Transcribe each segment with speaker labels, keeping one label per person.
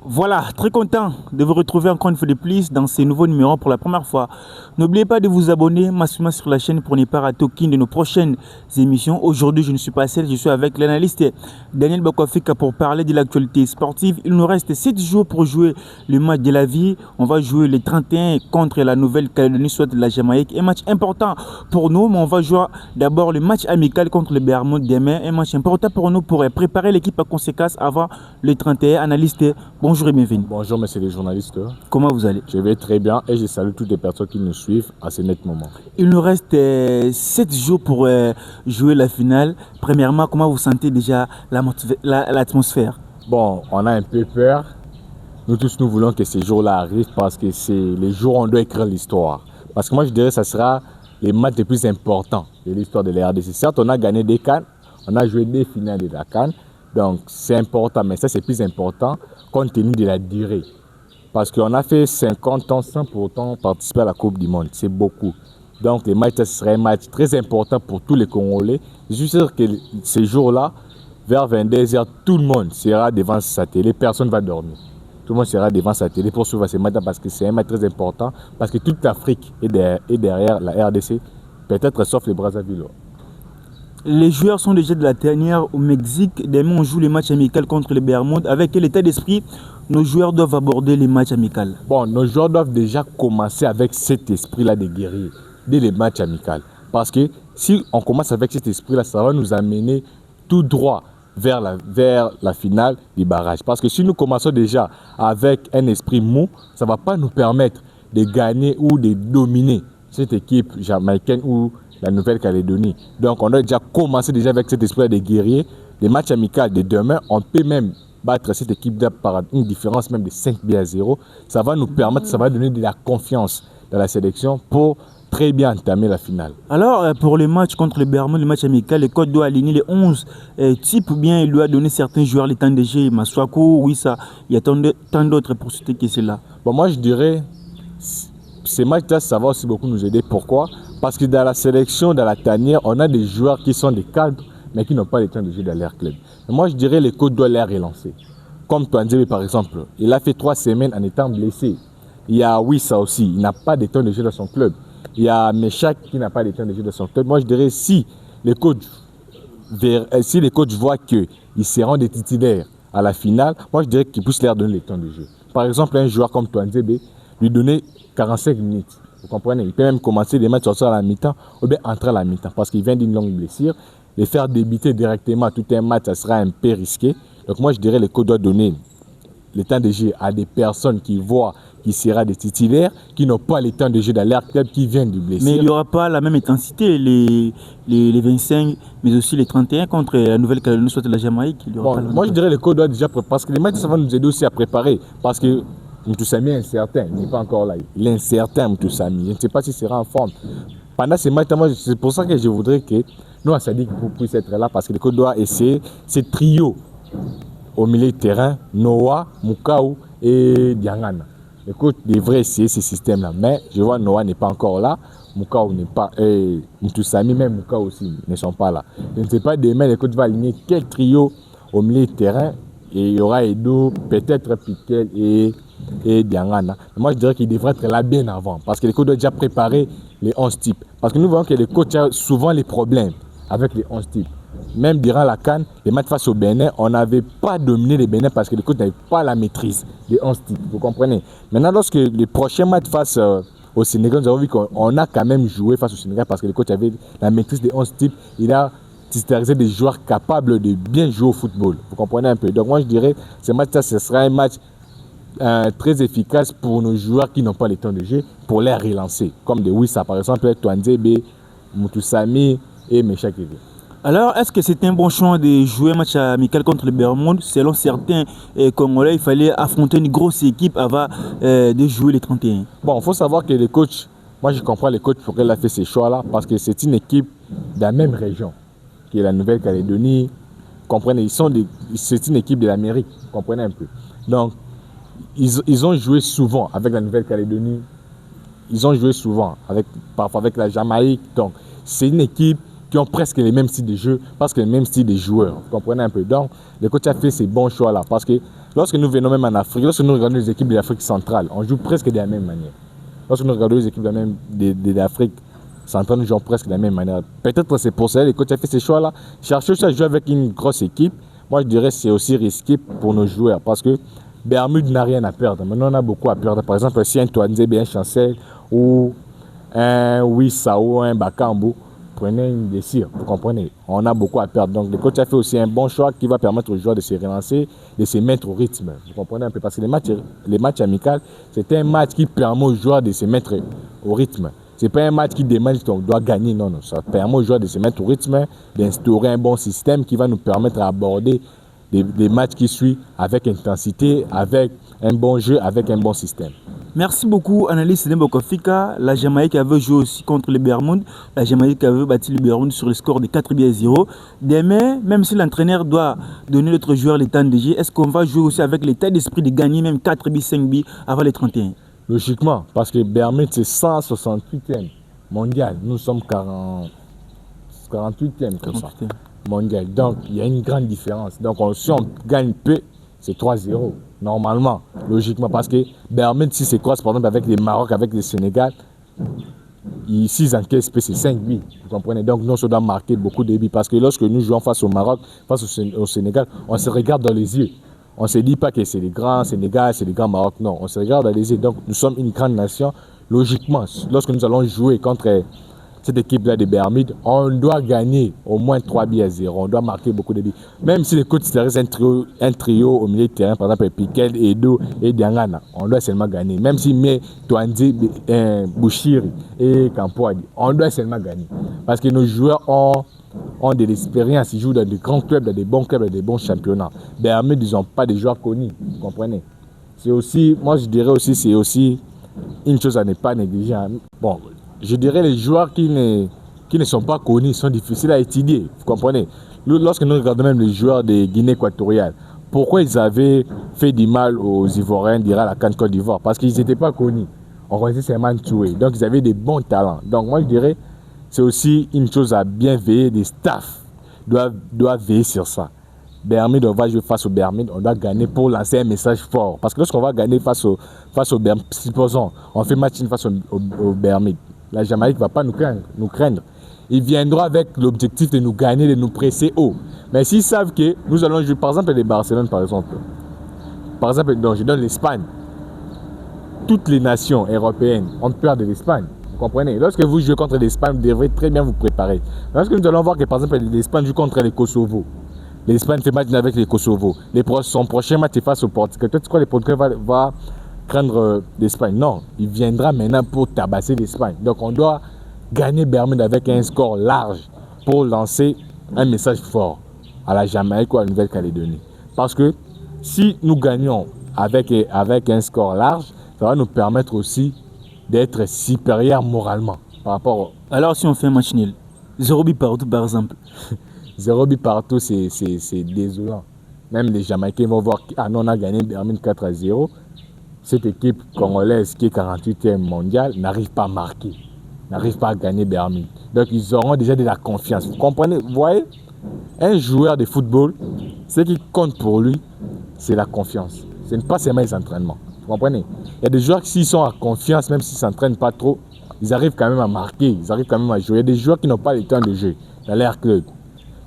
Speaker 1: Voilà, très content de vous retrouver encore une fois de plus dans ces nouveaux numéros pour la première fois. N'oubliez pas de vous abonner massivement sur la chaîne pour ne pas rater aucune de nos prochaines émissions. Aujourd'hui, je ne suis pas seul, je suis avec l'analyste Daniel Bakwafika pour parler de l'actualité sportive. Il nous reste 7 jours pour jouer le match de la vie. On va jouer le 31 contre la Nouvelle-Calédonie, soit la Jamaïque. Un match important pour nous, mais on va jouer d'abord le match amical contre le Bermude demain. Un match important pour nous pour préparer l'équipe à conséquence avant le 31. Analyste, bonjour et bienvenue.
Speaker 2: Bonjour, messieurs les journalistes.
Speaker 1: Comment vous allez?
Speaker 2: Je vais très bien et je salue toutes les personnes qui nous suivent à ce net moment.
Speaker 1: Il nous reste 7 jours pour jouer la finale. Premièrement, comment vous sentez déjà l'atmosphère?
Speaker 2: Bon, on a un peu peur. Nous tous, nous voulons que ces jours-là arrivent parce que c'est les jours où on doit écrire l'histoire. Parce que moi, je dirais que ça sera les matchs les plus importants de l'histoire de la RDC. Certes, on a gagné des CAN, on a joué des finales de la CAN. Donc, c'est important, mais ça, c'est plus important compte tenu de la durée. Parce qu'on a fait 50 ans sans pour autant participer à la Coupe du Monde. C'est beaucoup. Donc, les matchs, ce serait un match très important pour tous les Congolais. Je suis sûr que ces jours-là, vers 22h, tout le monde sera devant sa télé. Personne ne va dormir. Tout le monde sera devant sa télé pour suivre ces matchs parce que c'est un match très important. Parce que toute l'Afrique est derrière la RDC, peut-être sauf les Brazzaville.
Speaker 1: Les joueurs sont déjà de la dernière au Mexique. Demain, on joue les matchs amicaux contre les Bermudes. Avec quel état d'esprit nos joueurs doivent aborder les matchs amicaux?
Speaker 2: Bon, nos joueurs doivent déjà commencer avec cet esprit-là de guerrier dès les matchs amicaux. Parce que si on commence avec cet esprit-là, ça va nous amener tout droit vers la finale du barrage. Parce que si nous commençons déjà avec un esprit mou, ça ne va pas nous permettre de gagner ou de dominer cette équipe jamaïcaine ou la Nouvelle-Calédonie. Donc on doit déjà commencer déjà avec cet esprit de guerrier. Les matchs amicaux de demain, on peut même battre cette équipe par une différence même de 5-0. Ça va nous permettre, ça va donner de la confiance dans la sélection pour très bien entamer la finale.
Speaker 1: Alors, pour les matchs contre les Bermudes, les matchs amicaux, le coach doit aligner les 11 types ou bien il doit donner certains joueurs les temps de jeu. Maswako, oui, ça, il y a tant d'autres pour citer que c'est là.
Speaker 2: Bon, moi, je dirais, ces matchs-là, ça va aussi beaucoup nous aider. Pourquoi? Parce que dans la sélection, dans la tanière, on a des joueurs qui sont des cadres, mais qui n'ont pas le temps de jouer dans leur club. Et moi, je dirais que les coachs doivent les relancer. Comme Touanzebe, par exemple, il a fait 3 semaines en étant blessé. Il y a Wissa aussi, il n'a pas de temps de jeu dans son club. Il y a Meshak qui n'a pas de temps de jeu dans son club. Moi, je dirais si les coachs voient qu'ils seront des titulaires à la finale, moi, je dirais qu'ils puissent leur donner le temps de jeu. Par exemple, un joueur comme Touanzebe, lui donner 45 minutes. Vous comprenez? Il peut même commencer les matchs sortir à la mi-temps ou bien entrer à la mi-temps parce qu'il vient d'une longue blessure. Les faire débuter directement tout un match, ça sera un peu risqué. Donc moi, je dirais que le coach doit donner le temps de jeu à des personnes qui voient qu'il sera des titulaires, qui n'ont pas le temps de jeu dans leur club, qui viennent du blessure.
Speaker 1: Mais il n'y aura pas la même intensité, les 25, mais aussi les 31 contre la Nouvelle-Calédonie, soit la Jamaïque.
Speaker 2: Moi, je dirais que le coach doit déjà préparer, parce que les matchs, ça va nous aider aussi à préparer. Parce que Moutoussamy est incertain, il n'est pas encore là. Il est incertain, Moutoussamy. Je ne sais pas s'il sera en forme. Pendant ces matchs, c'est pour ça que je voudrais que nous, à Sadik, puisse être là, parce que le coach doit essayer ce trio au milieu de terrain, Noah, Mukau et Diangana. Le coach devrait essayer ce système-là, mais je vois Noah n'est pas encore là, Mukau n'est pas, Moutoussamy, même Mukau aussi ne sont pas là. Je ne sais pas demain, le coach va aligner quel trio au milieu de terrain, et il y aura Edo, peut-être Piquel et Diangana. Moi, je dirais qu'il devrait être là bien avant, parce que le coach doit déjà préparer les 11 types. Parce que nous voyons que le coach a souvent les problèmes avec les 11 types. Même durant la CAN, les matchs face au Bénin, on n'avait pas dominé les Bénin parce que le coach n'avait pas la maîtrise des 11 types. Vous comprenez? Maintenant, lorsque les prochains matchs face au Sénégal, nous avons vu qu'on a quand même joué face au Sénégal parce que le coach avait la maîtrise des 11 types. Il a titularisé des joueurs capables de bien jouer au football. Vous comprenez un peu? Donc moi, je dirais que ce match-là, ce sera un match très efficace pour nos joueurs qui n'ont pas le temps de jeu, pour les relancer. Comme de Wissa, par exemple, Touanzebe, Moutoussamy et Meshak.
Speaker 1: Alors, est-ce que c'est un bon choix de jouer un match amical contre le Bermude? Selon certains Congolais, il fallait affronter une grosse équipe avant de jouer les 31.
Speaker 2: Bon, il faut savoir que les coachs, moi je comprends les coachs pourquoi il a fait ces choix-là, parce que c'est une équipe de la même région, qui est la Nouvelle-Calédonie. Comprenez, c'est une équipe de l'Amérique, vous comprenez un peu. Donc, ils ont joué souvent avec la Nouvelle-Calédonie, ils ont joué souvent parfois avec la Jamaïque. Donc, c'est une équipe qui ont presque les mêmes styles de jeu, parce que les mêmes styles de joueurs. Vous comprenez un peu? Donc, le coach a fait ces bons choix-là, parce que Lorsque nous venons même en Afrique, lorsque nous regardons les équipes de l'Afrique centrale, on joue presque de la même manière. Lorsque nous regardons les équipes de l'Afrique centrale, nous jouons presque de la même manière. Peut-être que c'est pour ça que les coachs ont fait ces choix-là. Chercher aussi à jouer avec une grosse équipe, moi je dirais que c'est aussi risqué pour nos joueurs parce que Bermude n'a rien à perdre. Maintenant, on a beaucoup à perdre. Par exemple, si un Touanzebe, un Chancel ou un Wissa ou un Bakambu, prenez une décision, vous comprenez. On a beaucoup à perdre. Donc, le coach a fait aussi un bon choix qui va permettre aux joueurs de se relancer, de se mettre au rythme. Vous comprenez un peu. Parce que les matchs amicaux, c'est un match qui permet aux joueurs de se mettre au rythme. Ce n'est pas un match qui demande qu'on doit gagner. Non, non. Ça permet aux joueurs de se mettre au rythme, d'instaurer un bon système qui va nous permettre d'aborder des matchs qui suivent avec intensité, avec un bon jeu, avec un bon système.
Speaker 1: Merci beaucoup, analyste Nembokofika. La Jamaïque avait joué aussi contre le Bermude. La Jamaïque avait battu le Bermude sur le score de 4-0. Demain, même si l'entraîneur doit donner à notre joueur le temps de jeu, est-ce qu'on va jouer aussi avec l'état d'esprit de gagner même 4-5 avant les 31?
Speaker 2: Logiquement, parce que Bermude, c'est 168e mondial. Nous sommes 48e comme ça, mondial. Donc, il y a une grande différence. Donc, si on gagne peu, c'est 3-0. Normalement, logiquement, parce que Bermude, si c'est quoi, par exemple, avec les Maroc, avec le Sénégal, ici, ils encaissent, c'est 5 buts. Vous comprenez? Donc, nous, on doit marquer beaucoup de buts. Parce que lorsque nous jouons face au Maroc, face au Sénégal, on se regarde dans les yeux. On ne se dit pas que c'est les grands Sénégal, c'est les grands Maroc. Non, on se regarde dans les yeux. Donc, nous sommes une grande nation. Logiquement, lorsque nous allons jouer contre cette équipe-là de Bermude, on doit gagner au moins 3-0. On doit marquer beaucoup de buts. Même si les coachs restent un trio au milieu de terrain, par exemple Piquel, Edo et Diangana, on doit seulement gagner. Même si met Touanzi, Bouchiri et Kampoadi, on doit seulement gagner. Parce que nos joueurs ont de l'expérience, ils jouent dans de grands clubs, dans des bons clubs, dans des bons championnats. Bermude, ils n'ont pas de joueurs connus, vous comprenez? C'est aussi, moi je dirais aussi, c'est aussi une chose à ne pas négliger. Bon, je dirais les joueurs qui ne sont pas connus sont difficiles à étudier, vous comprenez? Lorsque nous regardons même les joueurs de Guinée équatoriale, pourquoi ils avaient fait du mal aux Ivoiriens d'Irak, la CAN Côte d'Ivoire? Parce qu'ils n'étaient pas connus. On connaissait seulement Toué. Donc ils avaient des bons talents. Donc moi je dirais, c'est aussi une chose à bien veiller. Des staffs doivent veiller sur ça. Bermude, on va jouer face au Bermude, on doit gagner pour lancer un message fort. Parce que lorsqu'on va gagner face au Bermude, supposons, on fait match face au Bermude, la Jamaïque ne va pas nous craindre. Ils viendront avec l'objectif de nous gagner, de nous presser haut. Mais s'ils savent que nous allons jouer, par exemple, les Barcelone, par exemple, donc, je donne l'Espagne. Toutes les nations européennes ont peur de l'Espagne. Vous comprenez? Lorsque vous jouez contre l'Espagne, vous devrez très bien vous préparer. Lorsque nous allons voir que, par exemple, l'Espagne joue contre les Kosovo, l'Espagne fait match avec les Kosovo, son prochain match est face au Portugal. Toi, tu crois que le Portugal va craindre l'Espagne? Non, il viendra maintenant pour tabasser l'Espagne. Donc, on doit gagner Bermude avec un score large pour lancer un message fort à la Jamaïque ou à la Nouvelle-Calédonie. Parce que si nous gagnons avec un score large, ça va nous permettre aussi d'être supérieurs moralement par rapport.
Speaker 1: Alors, si on fait un match nul, 0 but partout par exemple.
Speaker 2: 0 but partout, c'est désolant. Même les Jamaïcains vont voir qu'on a gagné Bermude 4-0. Cette équipe congolaise qui est 48e mondiale n'arrive pas à marquer, n'arrive pas à gagner Bermude. Donc ils auront déjà de la confiance. Vous comprenez? Vous voyez, un joueur de football, ce qui compte pour lui, c'est la confiance. Ce n'est pas seulement les entraînements. Vous comprenez? Il y a des joueurs qui, s'ils sont à confiance, même s'ils ne s'entraînent pas trop, ils arrivent quand même à marquer, ils arrivent quand même à jouer. Il y a des joueurs qui n'ont pas le temps de jouer dans leur club.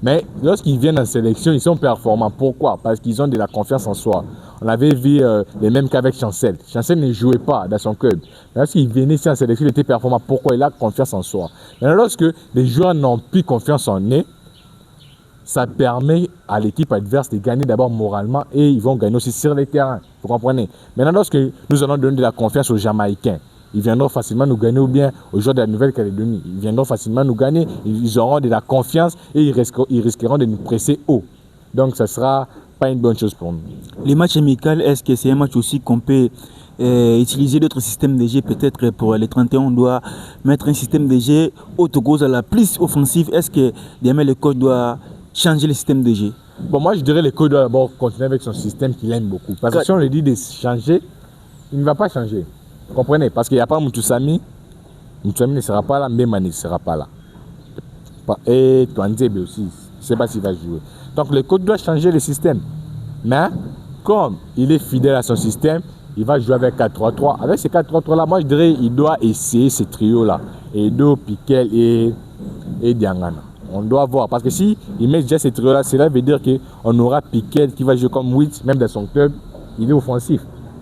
Speaker 2: Mais lorsqu'ils viennent en sélection, ils sont performants. Pourquoi? Parce qu'ils ont de la confiance en soi. On avait vu les mêmes qu'avec Chancel. Chancel ne jouait pas dans son club. Lorsqu'il venait ici en sélection, il était performant. Pourquoi? Il a confiance en soi. Mais lorsque les joueurs n'ont plus confiance en eux, ça permet à l'équipe adverse de gagner d'abord moralement et ils vont gagner aussi sur le terrain. Vous comprenez? Maintenant, lorsque nous allons donner de la confiance aux Jamaïcains, ils viendront facilement nous gagner ou bien aux joueurs de la Nouvelle-Calédonie. Ils viendront facilement nous gagner, ils auront de la confiance et ils risqueront de nous presser haut. Donc, ça ne sera pas une bonne chose pour nous.
Speaker 1: Les matchs amicaux, est-ce que c'est un match aussi qu'on peut utiliser d'autres systèmes de jeu? Peut-être pour les 31, on doit mettre un système de jeu autogose à la plus offensive. Est-ce que demain le coach doit changer le système de jeu?
Speaker 2: Bon, moi, je dirais que le coach doit d'abord continuer avec son système qu'il aime beaucoup. Parce que si on lui dit de changer, il ne va pas changer. Vous comprenez? Parce qu'il n'y a pas Moutoussamy. Moutoussamy ne sera pas là, Mbema ne sera pas là. Et Touanzebe aussi, je ne sais pas s'il va jouer. Donc le coach doit changer le système. Mais comme il est fidèle à son système, il va jouer avec 4-3-3. Avec ces 4-3-3 là, moi je dirais il doit essayer ces trios là. Edo, Piquel et Diangana. On doit voir. Parce que si il met déjà ces trios là, cela veut dire qu'on aura Piquel qui va jouer comme 8, même dans son club, il est offensif.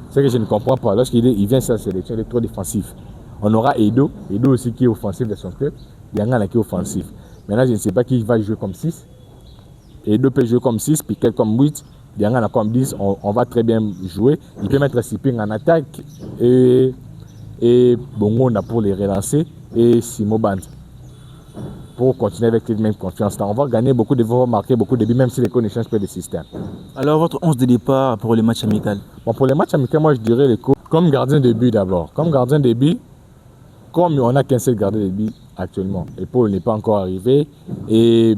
Speaker 2: C'est ce que je ne comprends pas. Lorsqu'il vient sur la sélection, il est trop défensif. On aura Edo aussi qui est offensif dans son club. Diangana qui est offensif. Maintenant, je ne sais pas qui va jouer comme 6. Edo peut jouer comme 6, Piquel comme 8. Diangana comme 10, on va très bien jouer. Il peut mettre Siping en attaque et Bongonda pour les relancer et Simo Band pour continuer avec cette même confiance. On va gagner beaucoup de voix, marquer beaucoup de buts, même si les coachs ne changent pas de système.
Speaker 1: Alors, votre 11 de départ pour les matchs amicaux?
Speaker 2: Bon, pour les matchs amicaux, moi je dirais les coachs comme gardien de but d'abord. Comme gardien de but, comme on n'a qu'un seul gardien de but actuellement, et Paul n'est pas encore arrivé et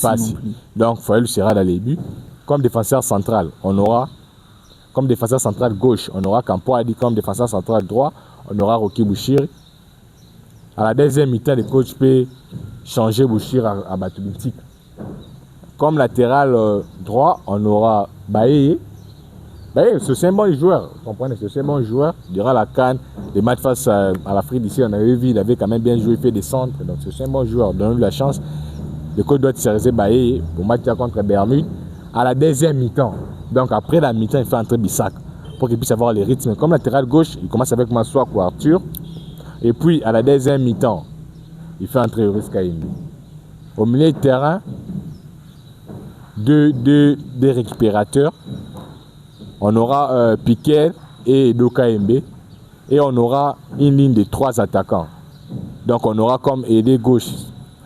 Speaker 2: Passy. Donc, Foyel sera dans les buts. Comme défenseur central, on aura, comme défenseur central gauche, on aura Kampoadi. Comme défenseur central droit, on aura Rocky Bouchir. À la deuxième mi-temps, le coach peut changer Bouchir à Batoubitik. Comme latéral droit, on aura Baye. Baye, c'est un bon joueur, vous comprenez, c'est un bon joueur. Durant la CAN, les matchs face à l'Afrique d'ici, on avait vu, il avait quand même bien joué, fait des centres. Donc c'est un bon joueur, donnez-lui la chance. Le coach doit tirer Baye pour match contre Bermude. À la deuxième mi-temps, donc après la mi-temps, il fait entrer Bissak pour qu'il puisse avoir les rythmes. Comme latéral gauche, il commence avec Massoak ou Arthur. Et puis à la deuxième mi-temps, il fait entrer Euris Kaimbi. Au milieu de terrain, deux récupérateurs. On aura Piquet et Edo Kaimbe. Et on aura une ligne de 3 attaquants. Donc on aura comme ailier gauche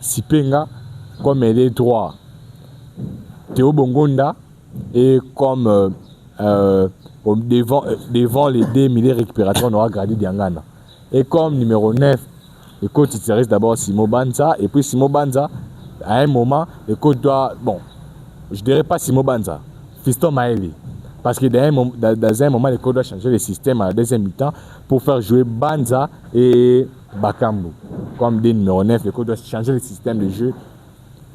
Speaker 2: Sipenga, comme ailier droit Théo Bongonda et comme devant les deux milieux récupérateurs, on aura Grady Diangana. Et comme numéro 9, le coach titularise d'abord Simo Banza. Et puis Simo Banza, à un moment, le coach doit, bon, je ne dirais pas Simo Banza, Fiston Maeli. Parce que dans un moment, le coach doit changer le système à la deuxième mi-temps pour faire jouer Banza et Bakambu. Comme des numéro 9, le coach doit changer le système de jeu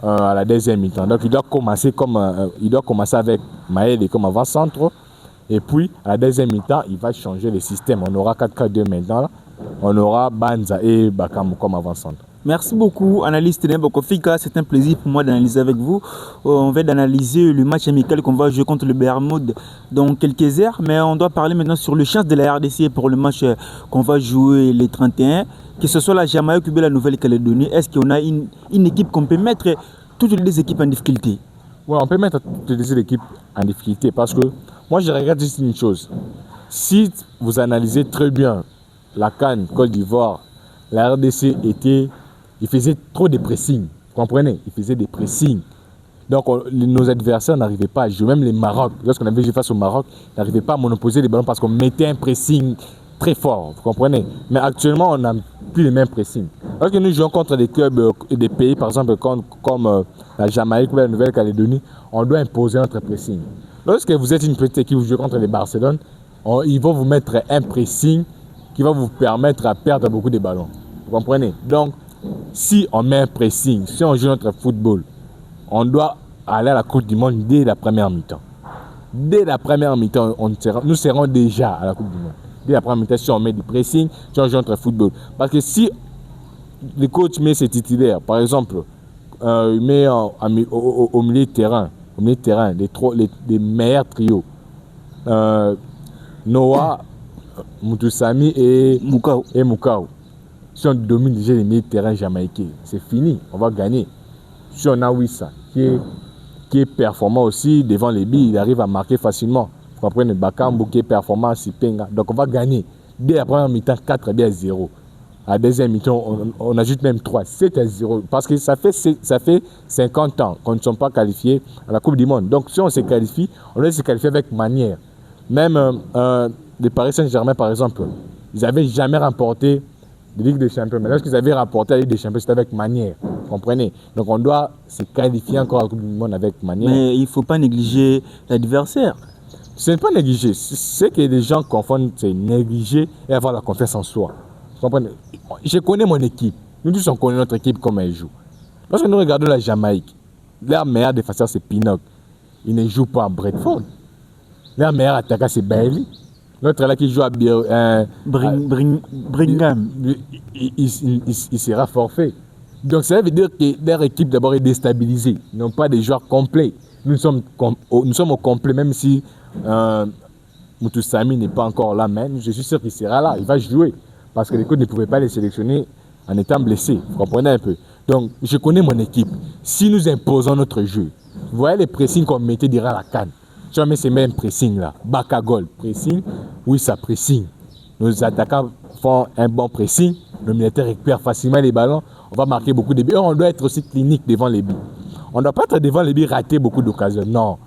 Speaker 2: à la deuxième mi-temps. Donc il doit commencer avec Maël comme avant-centre. Et puis à la deuxième mi-temps, il va changer le système. On aura 4-4-2 maintenant. On aura Banza et Bakam comme avant-centre.
Speaker 1: Merci beaucoup, analyste Nebokofika. C'est un plaisir pour moi d'analyser avec vous. On va analyser le match amical qu'on va jouer contre le Bermude dans quelques heures. Mais on doit parler maintenant sur le chance de la RDC pour le match qu'on va jouer les 31. Que ce soit la Jamaïque ou la Nouvelle-Calédonie, est-ce qu'on a une équipe qu'on peut mettre toutes les deux équipes en difficulté?
Speaker 2: Oui, on peut mettre toutes les deux équipes en difficulté parce que moi je regarde juste une chose. Si vous analysez très bien la CAN Côte d'Ivoire, la RDC il faisait trop de pressing, vous comprenez? Il faisait des pressings. Donc nos adversaires n'arrivaient pas à jouer, même les Maroc. Lorsqu'on avait joué face au Maroc, ils n'arrivaient pas à monopoliser les ballons parce qu'on mettait un pressing très fort, vous comprenez? Mais actuellement, on n'a plus les mêmes pressings. Lorsque nous jouons contre des clubs et des pays, par exemple, comme la Jamaïque ou la Nouvelle-Calédonie, on doit imposer notre pressing. Lorsque vous êtes une petite équipe, vous jouez contre les Barcelone, ils vont vous mettre un pressing qui va vous permettre de perdre beaucoup de ballons. Vous comprenez? Donc, si on met un pressing, si on joue notre football, on doit aller à la Coupe du Monde dès la première mi-temps. Dès la première mi-temps, nous serons déjà à la Coupe du Monde. Dès la première mi-temps, si on met du pressing, si on joue notre football. Parce que si le coach met ses titulaires, par exemple, il met au milieu de terrain, les meilleurs trios, Noah, Moutoussamy et Moukao. Si on domine déjà les milieux de terrain jamaïcains, c'est fini, on va gagner. Si on a Wissa, qui est performant aussi devant les billes, il arrive à marquer facilement. Vous comprenez, Bakambu qui est performant, Sipenga. Donc on va gagner. Dès la première mi-temps, 4-0. À la deuxième mi-temps, on ajoute même 3, 7-0. Parce que ça fait 50 ans qu'on ne sommes pas qualifiés à la Coupe du Monde. Donc si on se qualifie, on doit se qualifier avec manière. Même les Paris Saint-Germain, par exemple, ils n'avaient jamais remporté la Ligue des Champions. Mais lorsqu'ils avaient remporté la Ligue des Champions, c'était avec manière. Vous comprenez? Donc on doit se qualifier encore à la Coupe du Monde avec manière.
Speaker 1: Mais il ne faut pas négliger l'adversaire.
Speaker 2: Ce n'est pas négliger. C'est que les gens confondent négliger et avoir la confiance en soi. Vous comprenez? Je connais mon équipe. Nous tous on connaît notre équipe comme elle joue. Lorsque nous regardons la Jamaïque, leur meilleur défenseur c'est Pinnock. Il ne joue pas à Bradford. Leur meilleur attaquant, c'est Bailey. L'autre là qui joue à
Speaker 1: Brigham.
Speaker 2: Il sera forfait. Donc ça veut dire que leur équipe d'abord est déstabilisée. Ils n'ont pas des joueurs complets. Nous sommes au complet, même si Moutoussamy n'est pas encore là, mais je suis sûr qu'il sera là. Il va jouer. Parce que les coachs ne pouvaient pas les sélectionner en étant blessés. Vous comprenez un peu? Donc je connais mon équipe. Si nous imposons notre jeu, vous voyez les pressings qu'on mettait durant la CAN. Tu vois, mais ces mêmes pressings là. Bakagol, pressing, oui, ça pressing. Nos attaquants font un bon pressing. Nos militaires récupèrent facilement les ballons. On va marquer beaucoup de buts. On doit être aussi clinique devant les buts. On ne doit pas être devant les buts, rater beaucoup d'occasions. Non.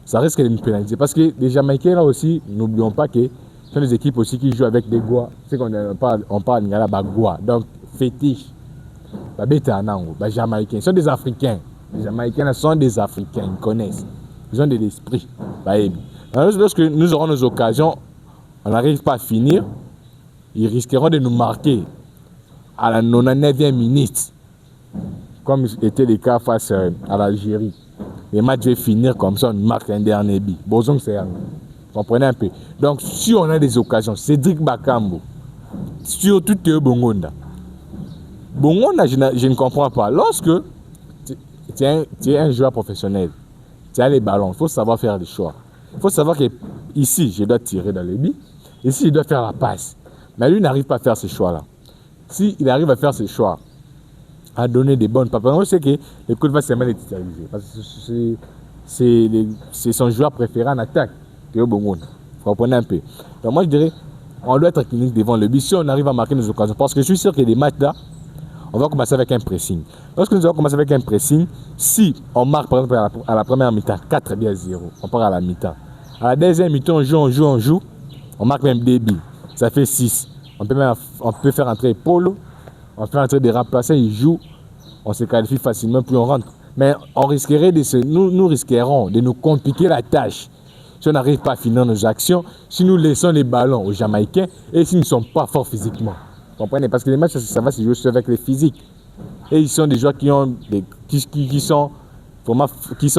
Speaker 2: Ça risque de nous pénaliser. Parce que les Jamaïcains là aussi, n'oublions pas que ce sont des équipes aussi qui jouent avec des Gois. C'est qu'on parle de Ngala Bagoua. Donc, fétiche. Les Jamaïcains. Ils sont des Africains. Les Jamaïcains là sont des Africains. Ils connaissent. Ils ont de l'esprit. Lorsque nous aurons nos occasions, on n'arrive pas à finir, ils risqueront de nous marquer à la 99e minute, comme était le cas face à l'Algérie. Les matchs vont finir comme ça, on marque un dernier but. Bozong, c'est un. Vous comprenez un peu? Donc, si on a des occasions, Cédric Bakambu, surtout Théo Bongonda. Bongonda, je ne comprends pas. Lorsque tu es un joueur professionnel, tu as les ballons, il faut savoir faire des choix. Il faut savoir que ici, je dois tirer dans les buts. Ici, il doit faire la passe. Mais lui n'arrive pas à faire ces choix-là. S'il arrive à faire ces choix, à donner des bonnes papas, on sait que le coup va seulement les titulariser. Parce que c'est son joueur préféré en attaque, Théo Bongonda. Vous comprenez un peu. Donc moi, je dirais, on doit être clinique devant le but. Si on arrive à marquer nos occasions, parce que je suis sûr que des matchs là, on va commencer avec un pressing. Lorsque nous allons commencer avec un pressing, si on marque par exemple à la première mi-temps 4-0, on part à la mi-temps. À la deuxième mi-temps, on joue, on marque même des buts. Ça fait 6. On peut faire entrer Polo, on fait entrer des remplaçants, ils jouent, on se qualifie facilement, puis on rentre. Mais on risquerait nous risquerons de nous compliquer la tâche si on n'arrive pas à finir nos actions, si nous laissons les ballons aux Jamaïcains et s'ils ne sont pas forts physiquement. Vous comprenez? Parce que les matchs, ça va se jouer avec les physiques. Et ils sont des joueurs qui sont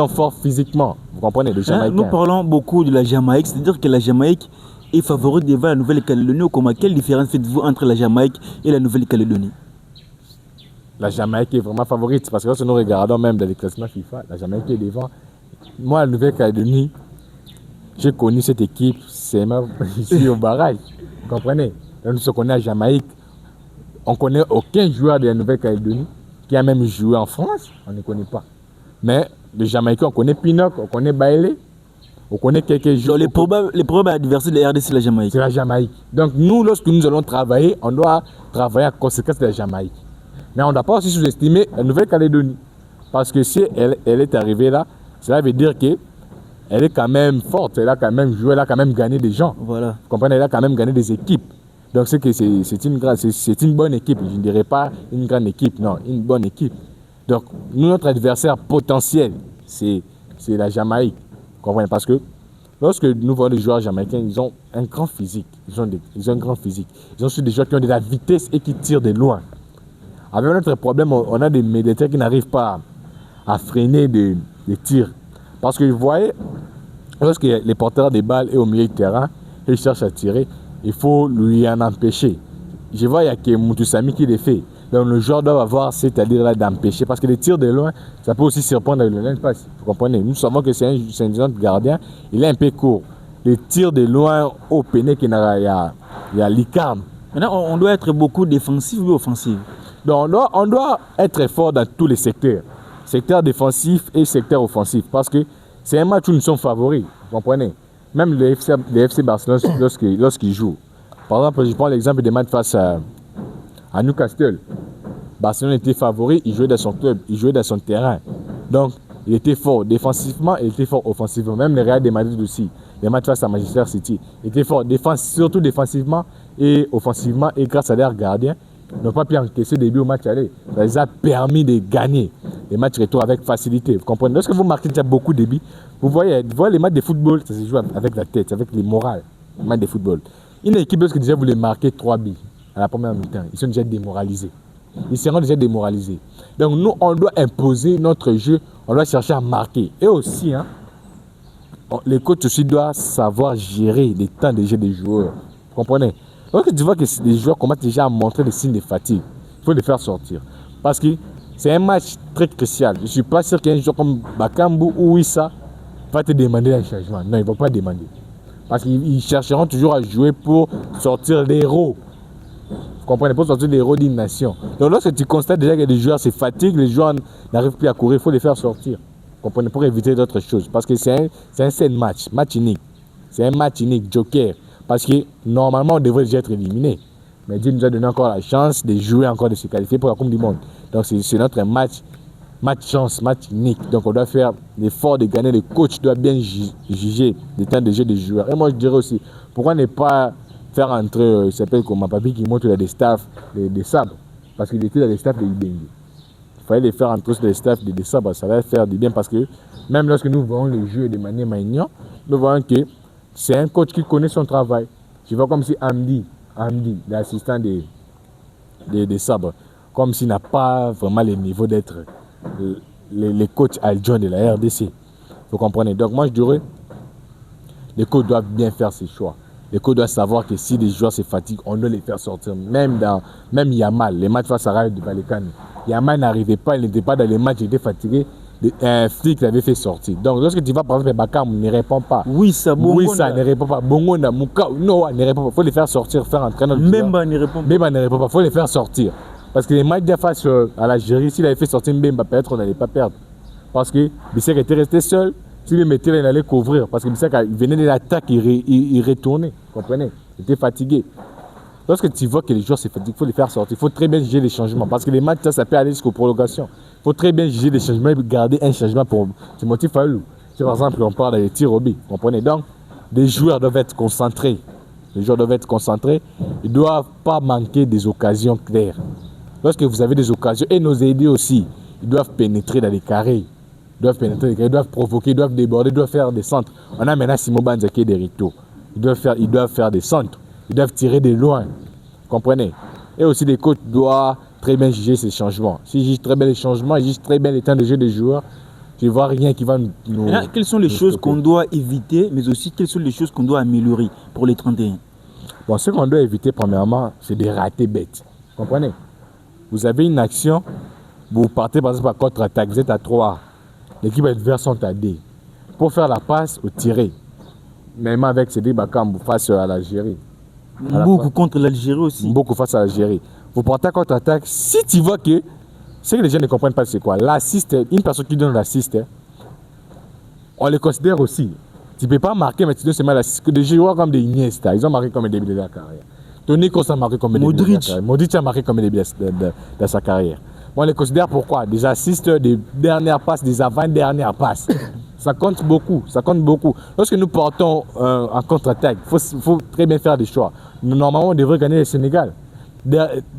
Speaker 2: forts physiquement. Vous comprenez? Les Jamaïcains.
Speaker 1: Nous parlons beaucoup de la Jamaïque, c'est-à-dire que la Jamaïque est favorite devant la Nouvelle-Calédonie. Quelle différence faites-vous entre la Jamaïque et la Nouvelle-Calédonie?
Speaker 2: La Jamaïque est vraiment favorite parce que lorsque nous regardons même dans les classements FIFA, la Jamaïque est devant. Moi, la Nouvelle-Calédonie, j'ai connu cette équipe, c'est même ici au barrage. Vous comprenez? Nous se connaissons à Jamaïque. On ne connaît aucun joueur de la Nouvelle-Calédonie qui a même joué en France, on ne connaît pas. Mais les Jamaïcains, on connaît Pinnock, on connaît Bailey, on connaît quelques joueurs.
Speaker 1: Les probables adversaires de la RDC, c'est la Jamaïque.
Speaker 2: C'est la Jamaïque. Donc nous, lorsque nous allons travailler, on doit travailler en conséquence de la Jamaïque. Mais on ne doit pas aussi sous-estimer la Nouvelle-Calédonie. Parce que si elle est arrivée là, cela veut dire qu'elle est quand même forte, elle a quand même joué, elle a quand même gagné des gens.
Speaker 1: Voilà.
Speaker 2: Vous comprenez, elle a quand même gagné des équipes. Donc c'est une bonne équipe. Je ne dirais pas une grande équipe, non, une bonne équipe. Donc notre adversaire potentiel, c'est la Jamaïque. Vous comprenez? Parce que lorsque nous voyons les joueurs jamaïcains, ils ont un grand physique. Ils ont un grand physique. Ils ont aussi des joueurs qui ont de la vitesse et qui tirent de loin. Avec notre problème, on a des militaires qui n'arrivent pas à freiner des tirs. Parce que vous voyez, lorsque les porteurs des balles est au milieu du terrain, ils cherchent à tirer, il faut lui en empêcher. Je vois, il y a que Moutoussamy qui les fait. Donc le joueur doit avoir, c'est-à-dire là, d'empêcher. Parce que les tirs de loin, ça peut aussi surprendre avec le line pass. Vous comprenez? Nous savons que c'est un gardien, il est un peu court. Les tirs de loin au péné, il y a l'ICAM.
Speaker 1: Maintenant, on doit être beaucoup défensif ou offensif.
Speaker 2: Donc on doit être fort dans tous les secteurs. Secteur défensif et secteur offensif. Parce que c'est un match où nous sommes favoris. Vous comprenez? Même le FC Barcelone, lorsqu'il joue. Par exemple, je prends l'exemple des matchs face à Newcastle. Barcelone était favori, il jouait dans son club, il jouait dans son terrain. Donc, il était fort défensivement, il était fort offensivement. Même le Real de Madrid aussi, les matchs face à Manchester City, il était fort surtout défensivement et offensivement. Et grâce à leur gardien, ils n'ont pas pu encaisser des buts au match aller. Ça les a permis de gagner les matchs retour avec facilité. Vous comprenez? Lorsque vous marquez déjà beaucoup de buts, vous voyez les matchs de football, ça se joue avec la tête, avec les morales. Les matchs de football. Une équipe, lorsque déjà vous les marquez 3 buts à la première mi-temps, ils sont déjà démoralisés. Ils seront déjà démoralisés. Donc nous, on doit imposer notre jeu, on doit chercher à marquer. Et aussi, les coachs aussi doivent savoir gérer les temps de jeu des joueurs. Vous comprenez? Lorsque tu vois que les joueurs commencent déjà à montrer des signes de fatigue, il faut les faire sortir. Parce que c'est un match très crucial. Je ne suis pas sûr qu'un joueur comme Bakambu ou Wissa va te demander un changement. Non, ils ne vont pas demander. Parce qu'ils chercheront toujours à jouer pour sortir l'héros. Vous comprenez? Pour sortir l'héros d'une nation. Donc lorsque tu constates déjà que les joueurs se fatiguent, les joueurs n'arrivent plus à courir, il faut les faire sortir. Vous comprenez? Pour éviter d'autres choses. Parce que c'est un seul match unique. C'est un match unique, joker. Parce que normalement, on devrait déjà être éliminé. Mais Dieu nous a donné encore la chance de jouer encore, de se qualifier pour la Coupe du Monde. Donc c'est notre match chance, match unique. Donc on doit faire l'effort de gagner. Le coach doit bien juger les temps de jeu des joueurs. Et moi je dirais aussi, pourquoi ne pas faire entrer, il s'appelle comme ma papy qui montre des staffs, des sabres. Parce qu'il était dans les staffs de Ibengue. Il fallait les faire entrer sur les staffs des sabres, ça va faire du bien parce que même lorsque nous voyons le jeu de manière manière, nous voyons que c'est un coach qui connaît son travail. Je vois comme si Amdi, l'assistant des sabres, comme s'il n'a pas vraiment le niveau d'être les coachs adjoints de la RDC. Vous comprenez? Donc moi je dirais, les coachs doivent bien faire ses choix. Les coachs doivent savoir que si les joueurs se fatiguent, on doit les faire sortir. Même Yamal, les matchs face à Rayo de Vallecano. Yamal n'arrivait pas, il n'était pas dans les matchs, il était fatigué. Un flic l'avait fait sortir. Donc lorsque tu vas par exemple Bakam ne répond pas.
Speaker 1: Oui, ça
Speaker 2: ne répond pas. Bongonda, Mouka, Noah ne répond pas. Il faut les faire sortir, faire entrer notre joueur.
Speaker 1: Mbemba ne répond pas.
Speaker 2: Mbemba ne répond pas. Il faut les faire sortir. Parce que les matchs de face à l'Algérie, s'il avait fait sortir Mbemba, peut-être on n'allait pas perdre. Parce que Bissek était resté seul. S'il le mettait, il allait couvrir. Parce que Bissek venait de l'attaque, il retournait. Vous comprenez? Il était fatigué. Lorsque tu vois que les joueurs se fatiguent, il faut les faire sortir. Il faut très bien juger les changements. Parce que les matchs, ça peut aller jusqu'aux prolongations. Il faut très bien juger les changements et garder un changement pour Timothy Fayulu. Si par exemple, on parle des tirs au but, vous comprenez? Donc, les joueurs doivent être concentrés. Les joueurs doivent être concentrés. Ils ne doivent pas manquer des occasions claires. Lorsque vous avez des occasions, et nos aidés aussi, ils doivent pénétrer dans les carrés. Ils doivent provoquer, ils doivent déborder, ils doivent faire des centres. On a maintenant Simo Banza qui est des Rito. Ils doivent faire des centres. Ils doivent tirer de loin. Vous comprenez? Et aussi, les coachs doivent très bien juger ces changements. S'ils jugent très bien les changements, ils jugent très bien les temps de jeu des joueurs, je ne vois rien qui va nous...
Speaker 1: Là, quelles sont les choses qu'on doit éviter, mais aussi quelles sont les choses qu'on doit améliorer pour les 31?
Speaker 2: Bon, ce qu'on doit éviter, premièrement, c'est de rater bête. Vous comprenez? Vous avez une action, vous partez par exemple à contre-attaque, vous êtes à 3. L'équipe adverse sont à D. Pour faire la passe, vous tirez. Même avec Cédric Bakam face à l'Algérie.
Speaker 1: Beaucoup contre l'Algérie aussi.
Speaker 2: Beaucoup face à l'Algérie. Vous partez à contre-attaque. Si tu vois que ce que les gens ne comprennent pas, c'est quoi? L'assist, une personne qui donne l'assist, on le considère aussi. Tu ne peux pas marquer, mais tu donnes seulement l'assist. Des joueurs comme des Iniesta, ils ont marqué comme un début de la carrière. Toni Kroos a marqué comme un début de la carrière. Modric a marqué comme un début de sa carrière. On les considère pourquoi? Des assists, des dernières passes, des avant-dernières passes. Ça compte beaucoup, ça compte beaucoup. Lorsque nous partons en contre-attaque, il faut très bien faire des choix. Normalement, on devrait gagner le Sénégal.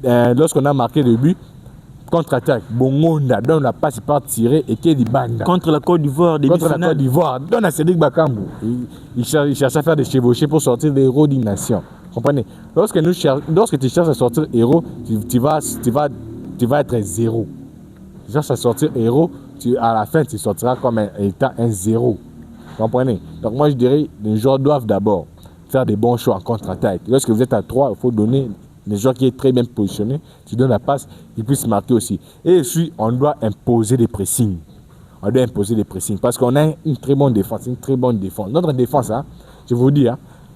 Speaker 2: Lorsqu'on a marqué le but, contre-attaque, Bongonda donne la passe, il part tirer et Kédi Banda.
Speaker 1: Contre la Côte d'Ivoire,
Speaker 2: contre la Côte d'Ivoire, donne à Cédric Bakambu. Il cherche à faire des chevauchés pour sortir des héros d'une nation. Comprenez? Lorsque tu cherches à sortir héros, tu vas être zéro. Tu cherches à sortir héros, à la fin, tu sortiras comme étant un zéro. Comprenez? Donc moi, je dirais, les joueurs doivent d'abord faire des bons choix en contre-attaque. Lorsque vous êtes à 3, il faut donner les joueurs qui est très bien positionné, tu donnes la passe, ils puissent marquer aussi. Et puis, on doit imposer des pressings. On doit imposer des pressings parce qu'on a une très bonne défense, Notre défense, je vous dis,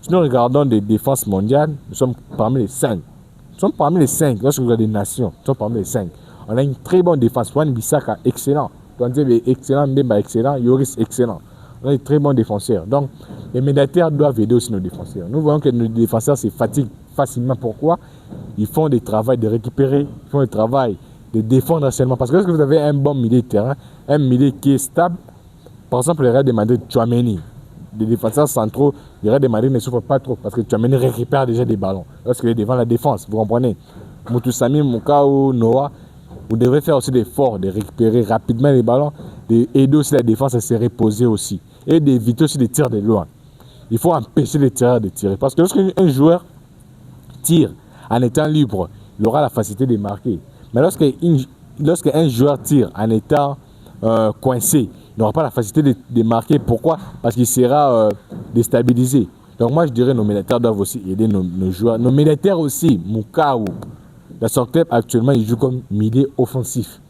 Speaker 2: si nous regardons des défenses mondiales, nous sommes parmi les 5. Nous sommes parmi les 5. Lorsque vous avez des nations, nous sommes parmi les 5. On a une très bonne défense. Wan Bissaka, excellent. Touanzebe, excellent. Mbemba, excellent. Yoris, excellent. On a des très bons défenseurs. Donc, les médiateurs doivent aider aussi nos défenseurs. Nous voyons que nos défenseurs se fatiguent facilement. Pourquoi? Ils font des travaux de récupérer, ils font des travaux de défendre seulement. Parce que lorsque vous avez un bon milieu de terrain, un milieu qui est stable, par exemple, le Real de Madrid, Tchouaméni, des défenseurs centraux, le Real de Madrid ne souffre pas trop parce que Tchouaméni récupère déjà des ballons lorsqu'il est devant la défense. Vous comprenez? Moutoussamy, Moukao, Noah, vous devrez faire aussi des efforts de récupérer rapidement les ballons, d'aider aussi la défense à se reposer aussi et d'éviter aussi des tirs de loin. Il faut empêcher les tireurs de tirer parce que lorsqu'un joueur tire en étant libre, il aura la facilité de marquer. Mais lorsqu'un joueur tire en étant coincé, n'aura pas la facilité de marquer. Pourquoi? Parce qu'il sera déstabilisé. Donc moi je dirais nos militaires doivent aussi aider nos joueurs. Nos militaires aussi, Mukau, la sortie actuellement il joue comme milieu offensif.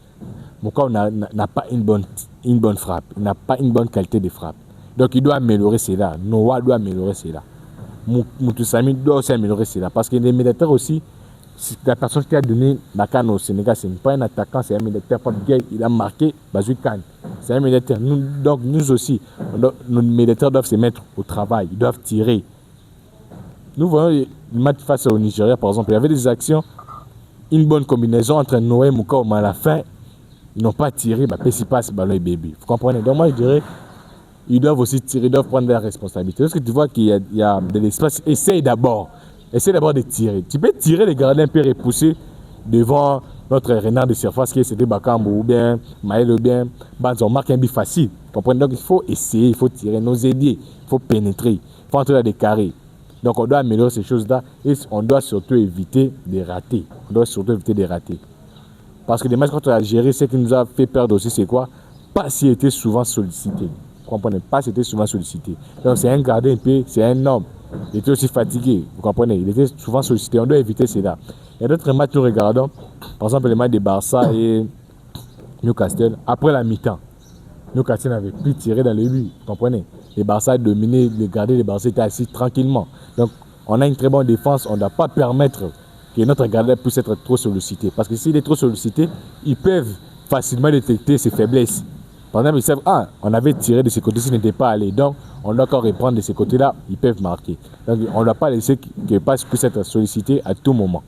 Speaker 2: Mukau n'a pas une bonne frappe, il n'a pas une bonne qualité de frappe. Donc il doit améliorer cela. Noah doit améliorer cela. Moutoussamy doit aussi améliorer cela. Parce que les militaires aussi, la personne qui a donné la canne au Sénégal, ce n'est pas un attaquant, c'est un militaire. Il a marqué Bazou Kane. C'est un militaire. Donc nous aussi, nos militaires doivent se mettre au travail, ils doivent tirer. Nous voyons le match face au Nigeria, par exemple, il y avait des actions, une bonne combinaison entre Noé et Mukau, mais à la fin, ils n'ont pas tiré, Pessi passe, ballon et bébé. Vous comprenez? Donc moi je dirais, ils doivent aussi tirer, ils doivent prendre leurs responsabilités. Lorsque tu vois qu'il y a de l'espace, essaye d'abord de tirer. Tu peux tirer les gardiens un peu repoussés devant notre renard de surface qui est c'était Bakambo ou bien Maël ou bien Banz. On marque un but facile. Comprenez? Donc il faut essayer, il faut tirer, nous aider, il faut pénétrer, il faut entrer dans des carrés. Donc on doit améliorer ces choses-là et on doit surtout éviter de rater. Parce que les matchs contre l'Algérie, ce qui nous a fait perdre aussi, c'est quoi? Pas s'il était souvent sollicité. Vous comprenez? Pas s'il était souvent sollicité. Donc c'est un gardien, c'est un homme. Il était aussi fatigué. Vous comprenez? Il était souvent sollicité. On doit éviter cela. Il y a d'autres matchs que nous regardons. Par exemple, les matchs de Barça et Newcastle. Après la mi-temps, Newcastle n'avait plus tiré dans le but. Vous comprenez? Les Barça a dominé, les gardiens de Barça étaient assis tranquillement. Donc on a une très bonne défense. On ne doit pas permettre que notre gardien puisse être trop sollicité. Parce que s'il est trop sollicité, ils peuvent facilement détecter ses faiblesses. Par exemple, ils savent, on avait tiré de ces côtés, s'il n'était pas allé. Donc, on doit encore reprendre de ces côtés-là, ils peuvent marquer. Donc, on ne doit pas laisser que Pass puisse être sollicité à tout moment.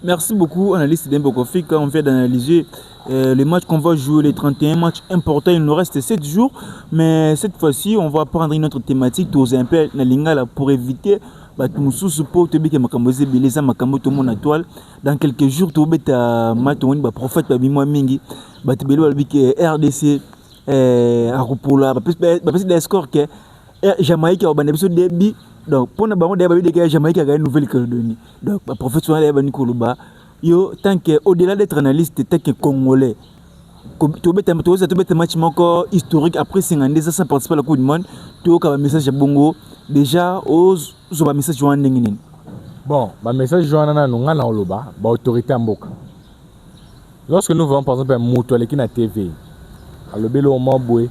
Speaker 1: Merci beaucoup, analyste Dembokofi. Quand on vient d'analyser les matchs qu'on va jouer, les 31 matchs importants, il nous reste 7 jours. Mais cette fois-ci, on va prendre une autre thématique, pour éviter dans quelques jours tu beta matoni ba prophète ba bimwa mingi ba tebelo ba biki RDC akopola ba pesi des scores que Jamaïque a bande biso débit donc pour na bango débat de Jamaïque a gagné Nouvelle-Calédonie donc ba prophète soit ba Nikoloba yo tant que au-delà d'être analyste tant que congolais tu beta match moko historique après 50 ans sans participer à la Coupe du Monde tu ka message bongo déjà aux message joint ndengini.
Speaker 2: Bon, ma message joana na na oloba ba autorité mboka. Lorsque nous voyons par exemple un moto qui na TV, alobelo mabwe